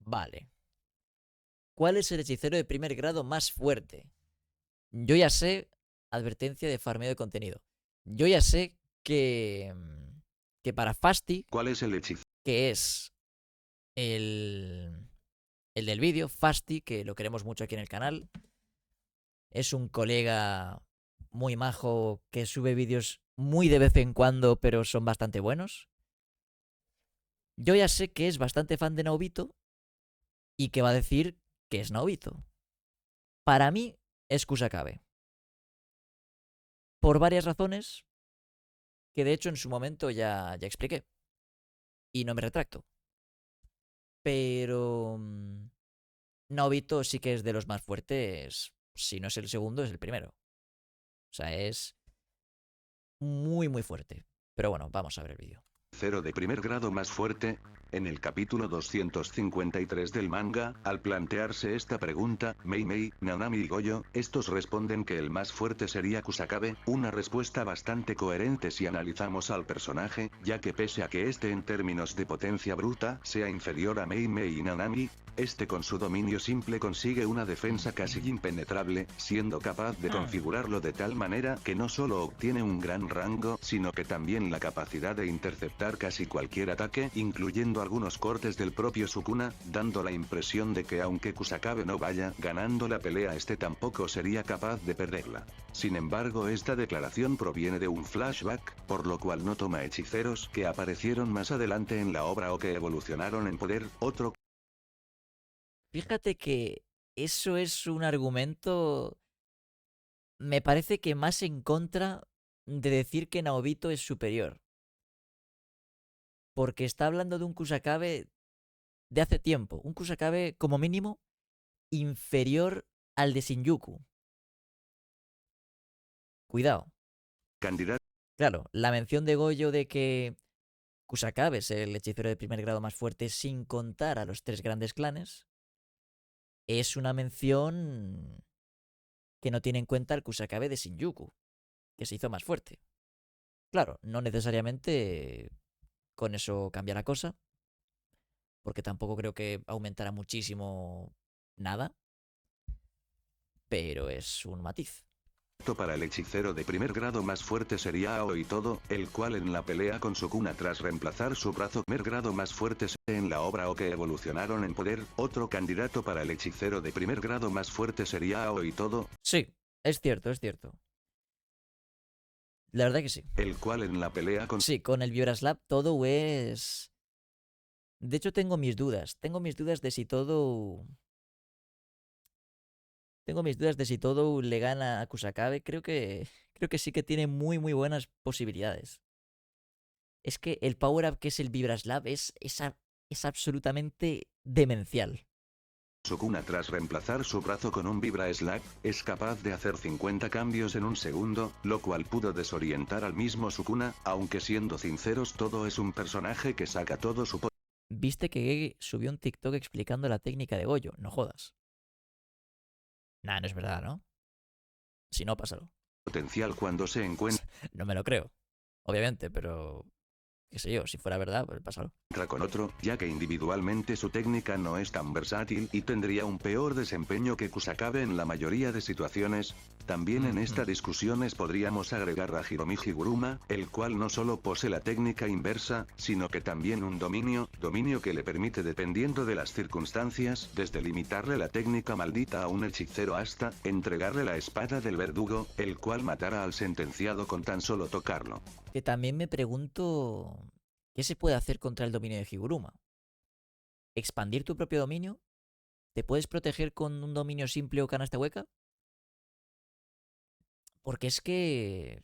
Vale. ¿Cuál es el hechicero de primer grado más fuerte? Yo ya sé, advertencia de farmeo de contenido. Yo ya sé que para Fasti, ¿Cuál es el hechizo? que es el del vídeo, Fasti, que lo queremos mucho aquí en el canal, es un colega muy majo que sube vídeos muy de vez en cuando, pero son bastante buenos. Yo ya sé que es bastante fan de Naobito y que va a decir que es Naobito. Para mí es Kusakabe. Por varias razones que de hecho en su momento ya expliqué. Y no me retracto. Pero Naobito sí que es de los más fuertes. Si no es el segundo, es el primero. O sea, es muy, muy fuerte. Pero bueno, vamos a ver el vídeo. Cero de primer grado más fuerte. En el capítulo 253 del manga, al plantearse esta pregunta, Mei Mei, Nanami y Goyo, estos responden que el más fuerte sería Kusakabe, una respuesta bastante coherente si analizamos al personaje, ya que pese a que este en términos de potencia bruta sea inferior a Mei Mei y Nanami, este con su dominio simple consigue una defensa casi impenetrable, siendo capaz de configurarlo de tal manera que no solo obtiene un gran rango, sino que también la capacidad de interceptar casi cualquier ataque, incluyendo algunos cortes del propio Sukuna, dando la impresión de que aunque Kusakabe no vaya ganando la pelea, este tampoco sería capaz de perderla. Sin embargo, esta declaración proviene de un flashback, por lo cual no toma hechiceros que aparecieron más adelante en la obra o que evolucionaron en poder, otro. Fíjate que eso es un argumento, me parece que más en contra de decir que Naobito es superior. Porque está hablando de un Kusakabe de hace tiempo. Un Kusakabe, como mínimo, inferior al de Shinjuku. Cuidado. Candidato. Claro, la mención de Goyo de que Kusakabe es el hechicero de primer grado más fuerte sin contar a los tres grandes clanes, es una mención que no tiene en cuenta el Kusakabe de Shinjuku, que se hizo más fuerte. Claro, no necesariamente con eso cambia la cosa, porque tampoco creo que aumentara muchísimo nada, pero es un matiz. Para el hechicero de primer grado más fuerte sería Aoi Todo, el cual en la pelea con Sukuna tras reemplazar su brazo primer grado más fuerte en la obra o que evolucionaron en poder, otro candidato para el hechicero de primer grado más fuerte sería Aoi Todo, Sí, es cierto, es cierto. La verdad que sí. el cual en la pelea con Sí, con el Vibraslab todo es... De hecho, tengo mis dudas. Tengo mis dudas de si todo... Tengo mis dudas de si todo le gana a Kusakabe. Creo que sí que tiene muy, muy buenas posibilidades. Es que el power-up que es el Vibraslab es absolutamente demencial. Sukuna tras reemplazar su brazo con un Vibra Slug, es capaz de hacer 50 cambios en un segundo, lo cual pudo desorientar al mismo Sukuna, aunque siendo sinceros todo es un personaje que saca todo su Viste que Gege subió un TikTok explicando la técnica de Goyo. No jodas. Nah, no es verdad, ¿no? Si no, pásalo. potencial cuando se encuentra No me lo creo. Obviamente, pero... Qué sé yo, si fuera verdad, pues pásalo. con otro, ya que individualmente su técnica no es tan versátil y tendría un peor desempeño que Kusakabe en la mayoría de situaciones. También en esta discusión podríamos agregar a Hiromi Higuruma, el cual no solo posee la técnica inversa, sino que también un dominio que le permite dependiendo de las circunstancias, desde limitarle la técnica maldita a un hechicero hasta entregarle la espada del verdugo, el cual matará al sentenciado con tan solo tocarlo. Que también me pregunto... ¿Qué se puede hacer contra el dominio de Higuruma? ¿Expandir tu propio dominio? ¿Te puedes proteger con un dominio simple o canasta hueca? Porque es que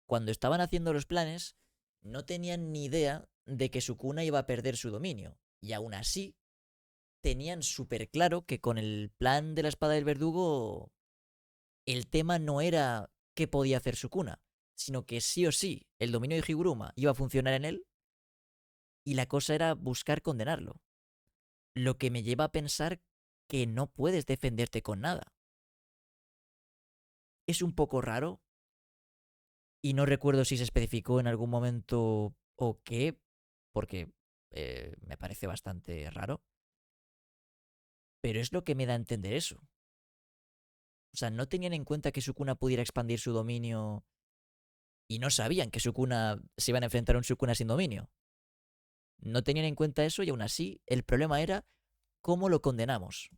cuando estaban haciendo los planes, no tenían ni idea de que Sukuna iba a perder su dominio. Y aún así, tenían súper claro que con el plan de la espada del verdugo, el tema no era qué podía hacer Sukuna, sino que sí o sí el dominio de Higuruma iba a funcionar en él y la cosa era buscar condenarlo. Lo que me lleva a pensar que no puedes defenderte con nada. Es un poco raro y no recuerdo si se especificó en algún momento o qué, porque me parece bastante raro. Pero es lo que me da a entender eso. O sea, no tenían en cuenta que Sukuna pudiera expandir su dominio y no sabían que Sukuna se iban a enfrentar a un Sukuna sin dominio. No tenían en cuenta eso y aún así el problema era cómo lo condenamos.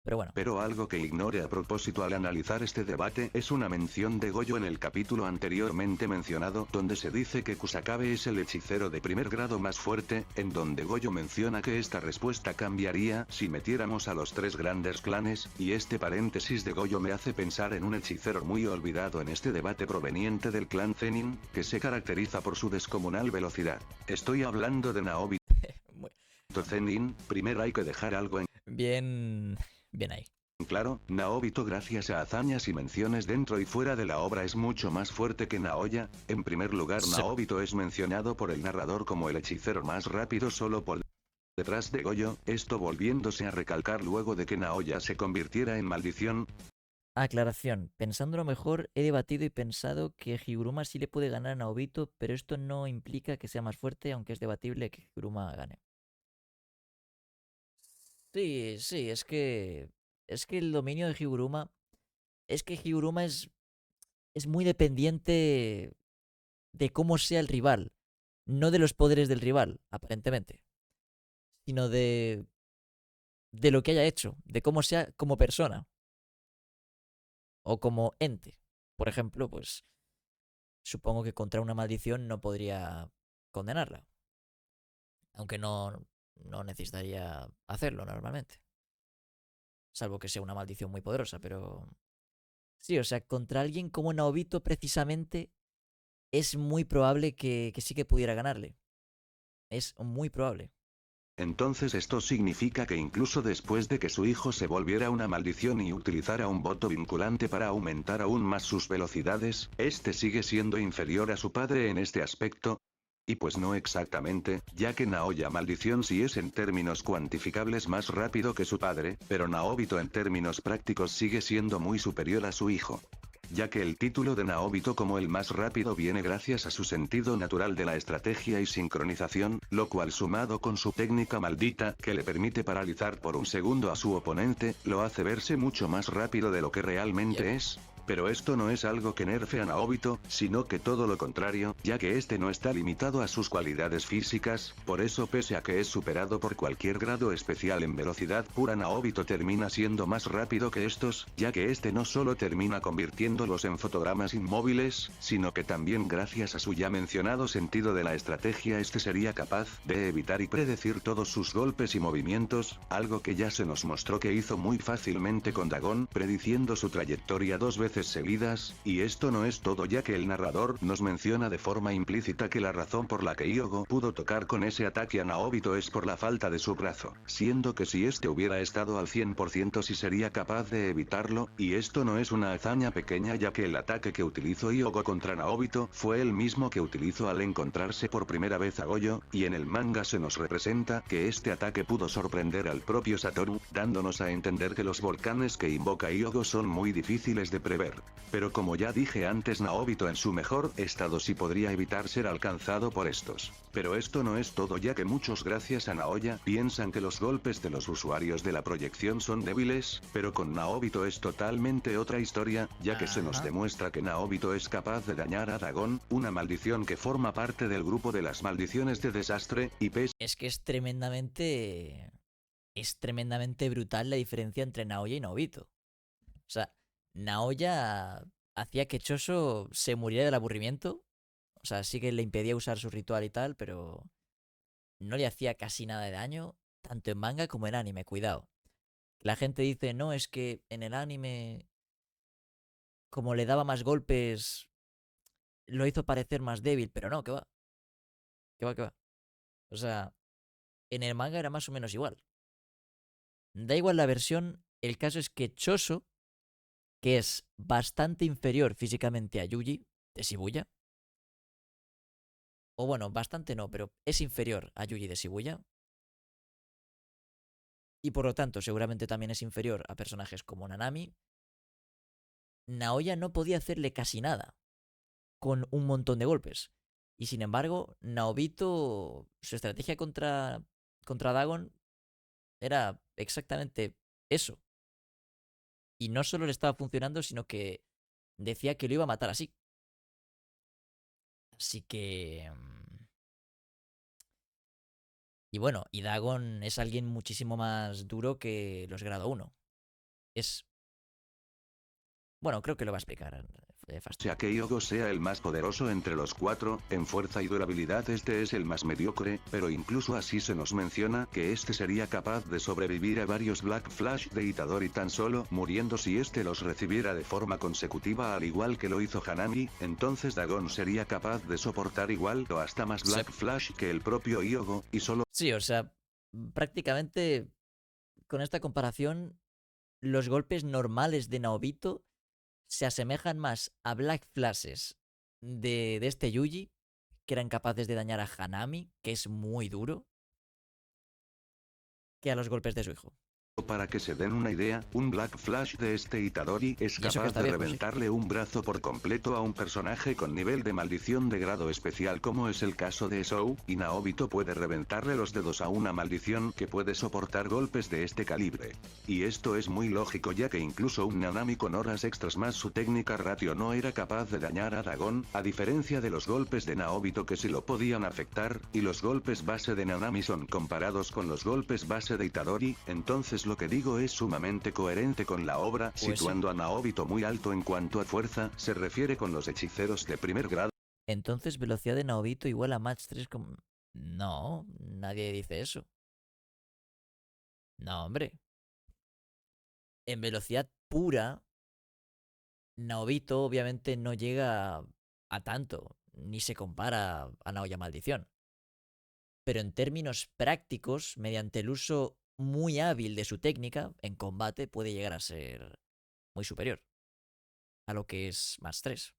Pero bueno. Pero algo que ignore a propósito al analizar este debate es una mención de Goyo en el capítulo anteriormente mencionado, donde se dice que Kusakabe es el hechicero de primer grado más fuerte, en donde Goyo menciona que esta respuesta cambiaría si metiéramos a los 3 grandes clanes, y este paréntesis de Goyo me hace pensar en un hechicero muy olvidado en este debate proveniente del clan Zenin, que se caracteriza por su descomunal velocidad. Estoy hablando de Naobito Zenin. Primero hay que dejar algo en Bien. Bien ahí. claro, Naobito gracias a hazañas y menciones dentro y fuera de la obra es mucho más fuerte que Naoya. En primer lugar, Sí. Naobito es mencionado por el narrador como el hechicero más rápido solo por detrás de Goyo, esto volviéndose a recalcar luego de que Naoya se convirtiera en maldición. Aclaración. Pensándolo mejor, he debatido y pensado que Higuruma sí le puede ganar a Naobito, pero esto no implica que sea más fuerte, aunque es debatible que Higuruma gane. Sí, sí, es que. Es que el dominio de Higuruma. Es que Higuruma es muy dependiente de cómo sea el rival. No de los poderes del rival, aparentemente. Sino de lo que haya hecho. De cómo sea como persona. O como ente. Por ejemplo, pues. Supongo que contra una maldición no podría condenarla. Aunque no necesitaría hacerlo normalmente. Salvo que sea una maldición muy poderosa, pero. Sí, o sea, contra alguien como Naobito precisamente es muy probable que sí que pudiera ganarle. Es muy probable. Entonces esto significa que incluso después de que su hijo se volviera una maldición y utilizara un voto vinculante para aumentar aún más sus velocidades, este sigue siendo inferior a su padre en este aspecto. Y pues no exactamente, ya que Naoya maldición sí es en términos cuantificables más rápido que su padre, pero Naobito en términos prácticos sigue siendo muy superior a su hijo. Ya que el título de Naobito como el más rápido viene gracias a su sentido natural de la estrategia y sincronización, lo cual sumado con su técnica maldita, que le permite paralizar por un segundo a su oponente, lo hace verse mucho más rápido de lo que realmente es. Pero esto no es algo que nerfe a Naobito, sino que todo lo contrario, ya que este no está limitado a sus cualidades físicas, por eso pese a que es superado por cualquier grado especial en velocidad pura, Naobito termina siendo más rápido que estos, ya que este no solo termina convirtiéndolos en fotogramas inmóviles, sino que también gracias a su ya mencionado sentido de la estrategia este sería capaz de evitar y predecir todos sus golpes y movimientos, algo que ya se nos mostró que hizo muy fácilmente con Dagon, prediciendo su trayectoria 2 veces seguidas, y esto no es todo ya que el narrador nos menciona de forma implícita que la razón por la que Hyogo pudo tocar con ese ataque a Naobito es por la falta de su brazo, siendo que si este hubiera estado al 100% sí sería capaz de evitarlo, y esto no es una hazaña pequeña ya que el ataque que utilizó Hyogo contra Naobito fue el mismo que utilizó al encontrarse por primera vez a Goyo, y en el manga se nos representa que este ataque pudo sorprender al propio Satoru, dándonos a entender que los volcanes que invoca Hyogo son muy difíciles de prever. Pero como ya dije antes, Naobito en su mejor estado sí podría evitar ser alcanzado por estos. Pero esto no es todo ya que muchos gracias a Naoya piensan que los golpes de los usuarios de la proyección son débiles, pero con Naobito es totalmente otra historia, ya que se nos demuestra que Naobito es capaz de dañar a Dagon, una maldición que forma parte del grupo de las maldiciones de desastre, y Es que es tremendamente. Es tremendamente brutal la diferencia entre Naoya y Naobito. O sea, Naoya hacía que Choso se muriera del aburrimiento. O sea, sí que le impedía usar su ritual y tal, pero no le hacía casi nada de daño, tanto en manga como en anime, cuidado. La gente dice, no, es que en el anime, como le daba más golpes, lo hizo parecer más débil, pero no, que va, que va, que va. O sea, en el manga era más o menos igual. Da igual la versión, el caso es que Choso, que es bastante inferior físicamente a Yuji de Shibuya, o bueno, bastante no, pero es inferior a Yuji de Shibuya, y por lo tanto seguramente también es inferior a personajes como Nanami. Naoya no podía hacerle casi nada con un montón de golpes. Y sin embargo, Naobito, su estrategia contra Dagon Era exactamente eso. Y no solo le estaba funcionando, sino que decía que lo iba a matar así. Así que... Y bueno, y Dagon es alguien muchísimo más duro que los grado 1. Es... Bueno, creo que lo va a explicar Fasto. Sea que Hyogo sea el más poderoso entre los cuatro, en fuerza y durabilidad este es el más mediocre, pero incluso así se nos menciona que este sería capaz de sobrevivir a varios Black Flash de Itadori tan solo muriendo si este los recibiera de forma consecutiva al igual que lo hizo Hanami, entonces Dagon sería capaz de soportar igual o hasta más Black Flash que el propio Hyogo, y solo... Sí, o sea, prácticamente con esta comparación, los golpes normales de Naobito se asemejan más a Black Flashes de este Yuji, que eran capaces de dañar a Hanami, que es muy duro, que a los golpes de su hijo. Para que se den una idea, un Black Flash de este Itadori es Y eso que capaz está de viejo, sí. reventarle un brazo por completo a un personaje con nivel de maldición de grado especial como es el caso de Sou, y Naobito puede reventarle los dedos a una maldición que puede soportar golpes de este calibre. Y esto es muy lógico ya que incluso un Nanami con horas extras más su técnica ratio no era capaz de dañar a Dagon, a diferencia de los golpes de Naobito que sí lo podían afectar, y los golpes base de Nanami son comparados con los golpes base de Itadori, entonces lo que digo es sumamente coherente con la obra, Pues sí. situando a Naobito muy alto en cuanto a fuerza, se refiere con los hechiceros de primer grado. Entonces, velocidad de Naobito igual a Match 3 con... No, nadie dice eso. No, hombre. En velocidad pura, Naobito obviamente no llega a tanto, ni se compara a Naoya Maldición. Pero en términos prácticos, mediante el uso muy hábil de su técnica, en combate puede llegar a ser muy superior a lo que es más 3.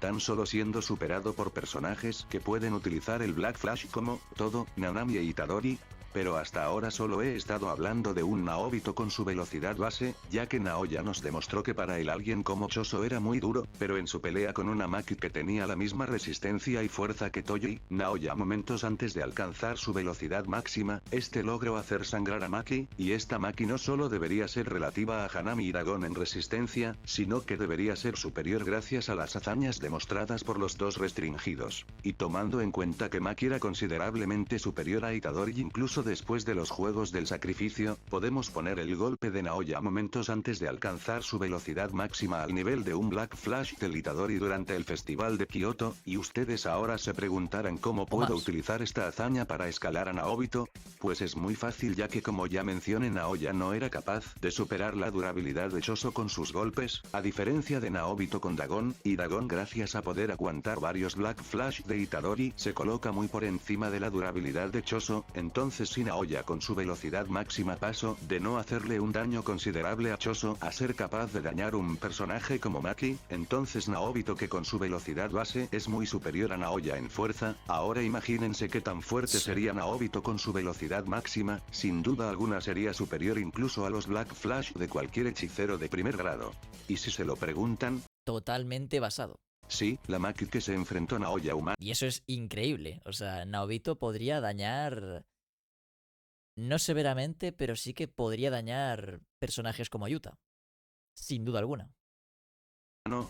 Tan solo siendo superado por personajes que pueden utilizar el Black Flash como todo, Nanami e Itadori. Pero hasta ahora solo he estado hablando de un Naobito con su velocidad base, ya que Naoya nos demostró que para él alguien como Choso era muy duro, pero en su pelea con una Maki que tenía la misma resistencia y fuerza que Toji, Naoya momentos antes de alcanzar su velocidad máxima, este logró hacer sangrar a Maki, y esta Maki no solo debería ser relativa a Hanami y Dagon en resistencia, sino que debería ser superior gracias a las hazañas demostradas por los dos restringidos. Y tomando en cuenta que Maki era considerablemente superior a Itadori incluso después de los juegos del sacrificio, podemos poner el golpe de Naoya momentos antes de alcanzar su velocidad máxima al nivel de un Black Flash del Itadori durante el festival de Kyoto, y ustedes ahora se preguntarán cómo puedo utilizar esta hazaña para escalar a Naobito. Pues es muy fácil ya que como ya mencioné Naoya no era capaz de superar la durabilidad de Choso con sus golpes, a diferencia de Naobito con Dagon, y Dagon gracias a poder aguantar varios Black Flash de Itadori se coloca muy por encima de la durabilidad de Choso, entonces si Naoya con su velocidad máxima paso de no hacerle un daño considerable a Choso a ser capaz de dañar un personaje como Maki, entonces Naobito que con su velocidad base es muy superior a Naoya en fuerza, ahora imagínense qué tan fuerte sería Naobito con su velocidad máxima, sin duda alguna sería superior incluso a los Black Flash de cualquier hechicero de primer grado. Y si se lo preguntan, Totalmente basado. sí, la Maki que se enfrentó a Naoya humana. Y eso es increíble. O sea, Naobito podría dañar... No severamente, pero sí que podría dañar personajes como Yuta. Sin duda alguna.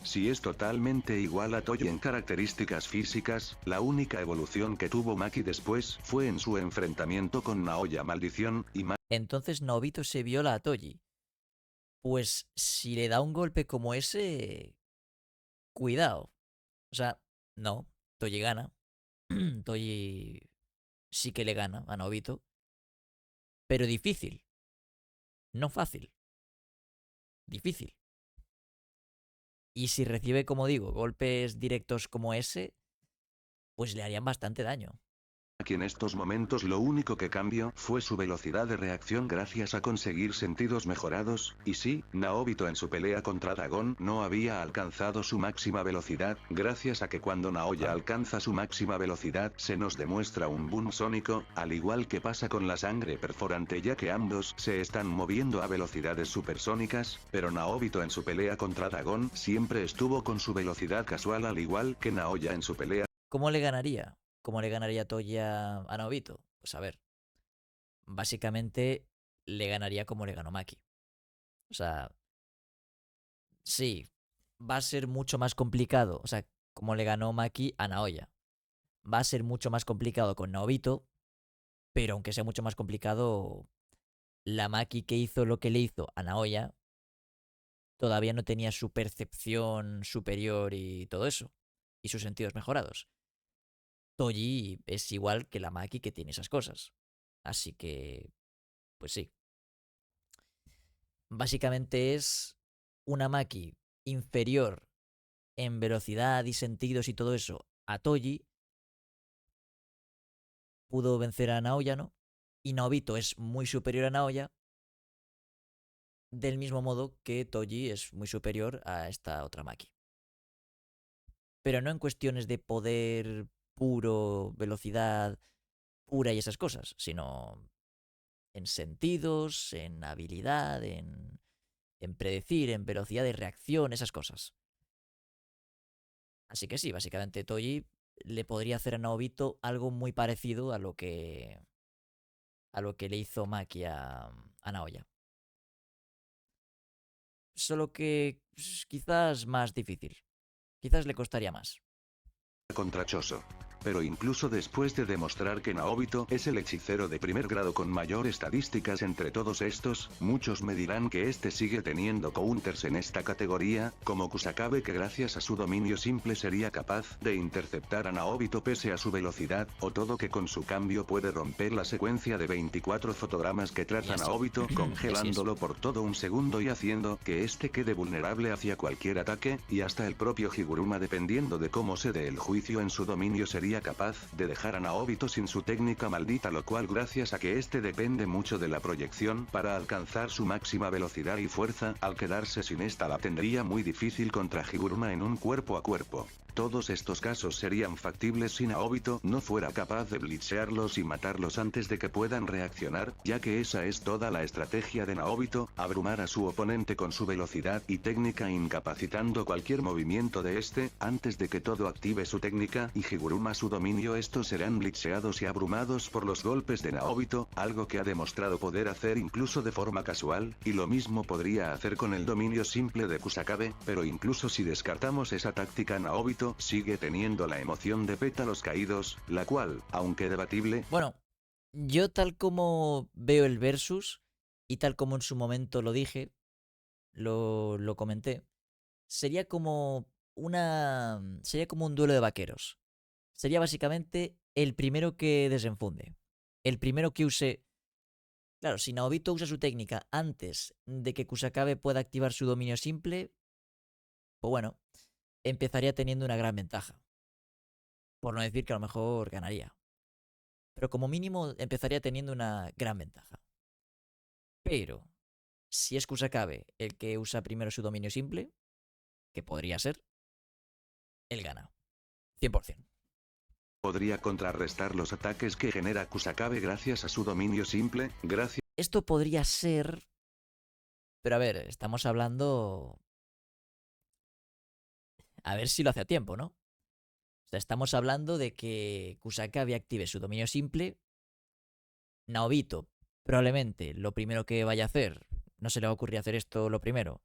Si es totalmente igual a Toji en características físicas, la única evolución que tuvo Maki después fue en su enfrentamiento con Naoya Maldición, y Entonces Naobito se viola a Toji. Pues si le da un golpe como ese... Cuidado. O sea, no. Toji gana. Toji sí que le gana a Naobito. Pero difícil. No fácil. Difícil. Y si recibe, como digo, golpes directos como ese, pues le harían bastante daño. Maki en estos momentos lo único que cambió fue su velocidad de reacción gracias a conseguir sentidos mejorados, y sí, Naobito en su pelea contra Dagon no había alcanzado su máxima velocidad, gracias a que cuando Naoya alcanza su máxima velocidad se nos demuestra un boom sónico, al igual que pasa con la sangre perforante ya que ambos se están moviendo a velocidades supersónicas, pero Naobito en su pelea contra Dagon siempre estuvo con su velocidad casual al igual que Naoya en su pelea. ¿Cómo le ganaría? ¿Cómo le ganaría Toji a Naobito? Pues a ver. Básicamente le ganaría como le ganó Maki. O sea, sí, va a ser mucho más complicado. O sea, como le ganó Maki a Naoya. Va a ser mucho más complicado con Naobito, pero aunque sea mucho más complicado, la Maki que hizo lo que le hizo a Naoya todavía no tenía su percepción superior y todo eso, y sus sentidos mejorados. Toji es igual que la Maki que tiene esas cosas. Así que, pues sí. Básicamente es una Maki inferior en velocidad y sentidos y todo eso a Toji. Pudo vencer a Naoya, ¿no? Y Naobito es muy superior a Naoya, del mismo modo que Toji es muy superior a esta otra Maki. Pero no en cuestiones de poder puro, velocidad pura y esas cosas, sino en sentidos, en habilidad, en predecir, en velocidad de reacción, esas cosas. Así que sí, básicamente Toji le podría hacer a Naobito algo muy parecido a lo que le hizo Maki a Naoya. Solo que quizás más difícil. Quizás le costaría más. Contra Choso. Pero incluso después de demostrar que Naobito es el hechicero de primer grado con mayor estadísticas entre todos estos, muchos me dirán que este sigue teniendo counters en esta categoría, como Kusakabe que gracias a su dominio simple sería capaz de interceptar a Naobito pese a su velocidad, o Todo que con su cambio puede romper la secuencia de 24 fotogramas que trata a Naobito, congelándolo por todo un segundo y haciendo que este quede vulnerable hacia cualquier ataque, y hasta el propio Higuruma dependiendo de cómo se dé el juicio en su dominio sería capaz de dejar a Naobito sin su técnica maldita, lo cual gracias a que este depende mucho de la proyección para alcanzar su máxima velocidad y fuerza, al quedarse sin esta la tendría muy difícil contra Higuruma en un cuerpo a cuerpo. Todos estos casos serían factibles si Naobito no fuera capaz de blitzearlos y matarlos antes de que puedan reaccionar, ya que esa es toda la estrategia de Naobito, abrumar a su oponente con su velocidad y técnica incapacitando cualquier movimiento de este, antes de que todo active su técnica y Higuruma su dominio. Estos serán blitzeados y abrumados por los golpes de Naobito, algo que ha demostrado poder hacer incluso de forma casual, y lo mismo podría hacer con el dominio simple de Kusakabe, pero incluso si descartamos esa táctica Naobito sigue teniendo la emoción de pétalos caídos, la cual, aunque debatible... Bueno, yo tal como veo el versus, y tal como en su momento lo dije, lo comenté, sería como sería como un duelo de vaqueros. Sería básicamente el primero que desenfunde. El primero que use... Claro, si Naobito usa su técnica antes de que Kusakabe pueda activar su dominio simple, pues bueno, empezaría teniendo una gran ventaja. Por no decir que a lo mejor ganaría. Pero como mínimo empezaría teniendo una gran ventaja. Pero, si es Kusakabe el que usa primero su dominio simple, que podría ser, él gana. 100%. Podría contrarrestar los ataques que genera Kusakabe gracias a su dominio simple, gracias... Esto podría ser... Pero a ver, estamos hablando... A ver si lo hace a tiempo, ¿no? O sea, estamos hablando de que Kusakabe active su dominio simple. Naobito, probablemente lo primero que vaya a hacer, no se le va a ocurrir hacer esto lo primero,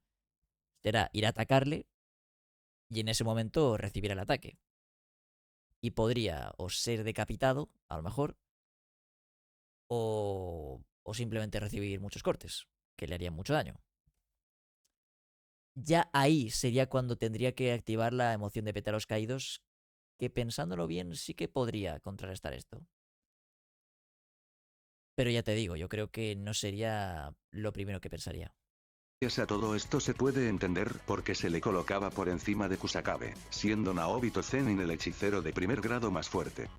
será ir a atacarle y en ese momento recibir el ataque. Y podría o ser decapitado, a lo mejor, o simplemente recibir muchos cortes, que le harían mucho daño. Ya ahí sería cuando tendría que activar la emoción de pétalos caídos, que pensándolo bien sí que podría contrarrestar esto. Pero ya te digo, yo creo que no sería lo primero que pensaría. Gracias a todo esto se puede entender por qué se le colocaba por encima de Kusakabe, siendo Naobito Zenin el hechicero de primer grado más fuerte.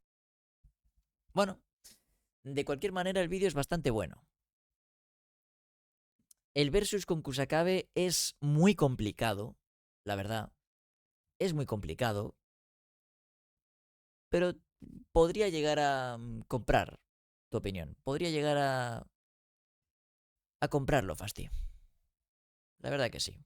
Bueno, de cualquier manera el vídeo es bastante bueno. El versus con Kusakabe es muy complicado, la verdad. Es muy complicado. Pero podría llegar a comprar tu opinión. Podría llegar a comprarlo, Fasti. La verdad que sí.